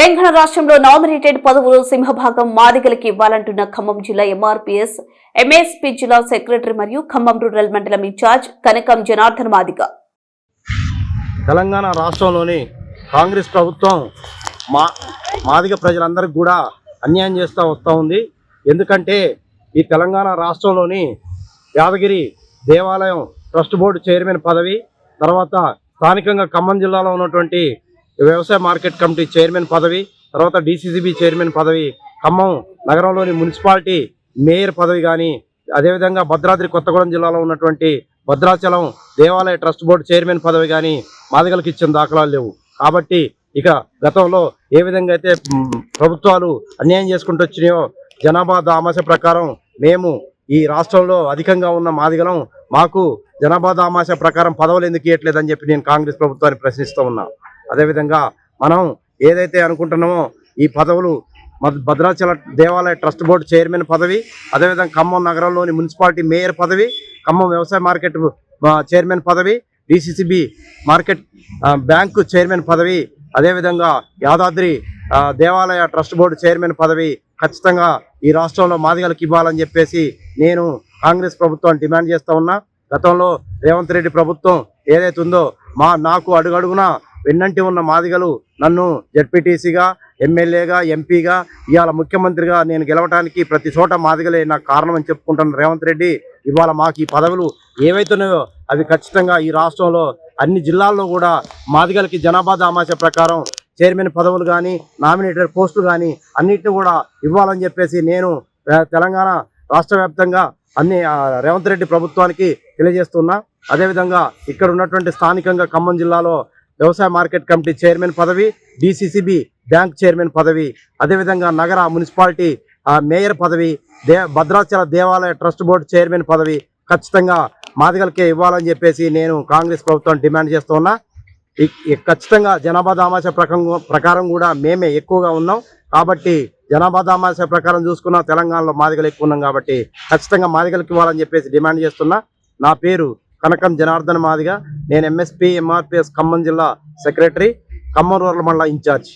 తెలంగాణ రాష్ట్రంలో నామినేటెడ్ పదవులు సింహభాగం మాదిగలకి ఇవ్వాలంటున్న ఖమ్మం జిల్లా ఎంఆర్పీఎస్ ఎంఎస్పీ జిల్లా సెక్రటరీ మరియు ఖమ్మం రూరల్ మండలం ఇన్ఛార్జ్ కనకం జనార్దన్ మాదిగ. తెలంగాణ రాష్ట్రంలోని కాంగ్రెస్ ప్రభుత్వం మాదిగ ప్రజలందరికీ కూడా అన్యాయం చేస్తూ వస్తూ ఉంది. ఎందుకంటే ఈ తెలంగాణ రాష్ట్రంలోని యాదగిరి దేవాలయం ట్రస్ట్ బోర్డు చైర్మన్ పదవి, తర్వాత స్థానికంగా ఖమ్మం జిల్లాలో ఉన్నటువంటి వ్యవసాయ మార్కెట్ కమిటీ చైర్మన్ పదవి, తర్వాత డిసిసిబి చైర్మన్ పదవి, ఖమ్మం నగరంలోని మున్సిపాలిటీ మేయర్ పదవి కానీ, అదేవిధంగా భద్రాద్రి కొత్తగూడెం జిల్లాలో ఉన్నటువంటి భద్రాచలం దేవాలయ ట్రస్ట్ బోర్డు చైర్మన్ పదవి కానీ మాదిగలకు ఇచ్చిన దాఖలాలు లేవు. కాబట్టి ఇక గతంలో ఏ విధంగా అయితే ప్రభుత్వాలు అన్యాయం చేసుకుంటూ వచ్చినాయో జనాభా దామాష ప్రకారం మేము ఈ రాష్ట్రంలో అధికంగా ఉన్న మాదిగలం మాకు జనాభా దామాష ప్రకారం పదవులు ఎందుకు ఇవ్వట్లేదని చెప్పి నేను కాంగ్రెస్ ప్రభుత్వాన్ని ప్రశ్నిస్తూ ఉన్నా. అదేవిధంగా మనం ఏదైతే అనుకుంటున్నామో ఈ పదవులు భద్రాచల దేవాలయ ట్రస్ట్ బోర్డు చైర్మన్ పదవి, అదేవిధంగా ఖమ్మం నగరంలోని మున్సిపాలిటీ మేయర్ పదవి, ఖమ్మం వ్యవసాయ మార్కెట్ చైర్మన్ పదవి, డిసిసిబి మార్కెట్ బ్యాంకు చైర్మన్ పదవి, అదేవిధంగా యాదాద్రి దేవాలయ ట్రస్ట్ బోర్డు చైర్మన్ పదవి ఖచ్చితంగా ఈ రాష్ట్రంలో మాదిగలకు ఇవ్వాలని చెప్పేసి నేను కాంగ్రెస్ ప్రభుత్వాన్ని డిమాండ్ చేస్తూ ఉన్నా. గతంలో రేవంత్ రెడ్డి ప్రభుత్వం ఏదైతే ఉందో నాకు అడుగడుగున వెన్నంటి ఉన్న మాదిగలు నన్ను జడ్పీటీసీగా, ఎమ్మెల్యేగా, ఎంపీగా, ఇవాళ ముఖ్యమంత్రిగా నేను గెలవడానికి ప్రతి చోట మాదిగలే నాకు కారణం అని చెప్పుకుంటున్న రేవంత్ రెడ్డి ఇవాళ మాకు ఈ పదవులు ఏవైతున్నాయో అవి ఖచ్చితంగా ఈ రాష్ట్రంలో అన్ని జిల్లాల్లో కూడా మాదిగలకి జనాభా దామాష ప్రకారం చైర్మన్ పదవులు కానీ, నామినేటెడ్ పోస్టులు కానీ అన్నిటిని కూడా ఇవ్వాలని చెప్పేసి నేను తెలంగాణ రాష్ట్ర వ్యాప్తంగా అన్ని రేవంత్ రెడ్డి ప్రభుత్వానికి తెలియజేస్తున్నా. అదేవిధంగా ఇక్కడ ఉన్నటువంటి స్థానికంగా ఖమ్మం జిల్లాలో వ్యవసాయ మార్కెట్ కమిటీ చైర్మన్ పదవి, డిసిసిబి బ్యాంక్ చైర్మన్ పదవి, అదేవిధంగా నగర మున్సిపాలిటీ మేయర్ పదవి, భద్రాచల దేవాలయ ట్రస్ట్ బోర్డు చైర్మన్ పదవి ఖచ్చితంగా మాదిగలకే ఇవ్వాలని చెప్పేసి నేను కాంగ్రెస్ ప్రభుత్వాన్ని డిమాండ్ చేస్తున్నా. ఖచ్చితంగా జనాభా దామాష ప్రకారం కూడా మేమే ఎక్కువగా ఉన్నాం. కాబట్టి జనాభా దామాష ప్రకారం చూసుకున్న తెలంగాణలో మాదిగలు ఎక్కువ ఉన్నాం కాబట్టి ఖచ్చితంగా మాదిగలకు ఇవ్వాలని చెప్పేసి డిమాండ్ చేస్తున్నా. నా పేరు కనకం జనార్దన్ మాదిగ. నేను ఎంఎస్పీ ఎంఆర్పిఎస్ ఖమ్మం జిల్లా సెక్రటరీ, ఖమ్మం రూరల్ మండల ఇన్ఛార్జ్.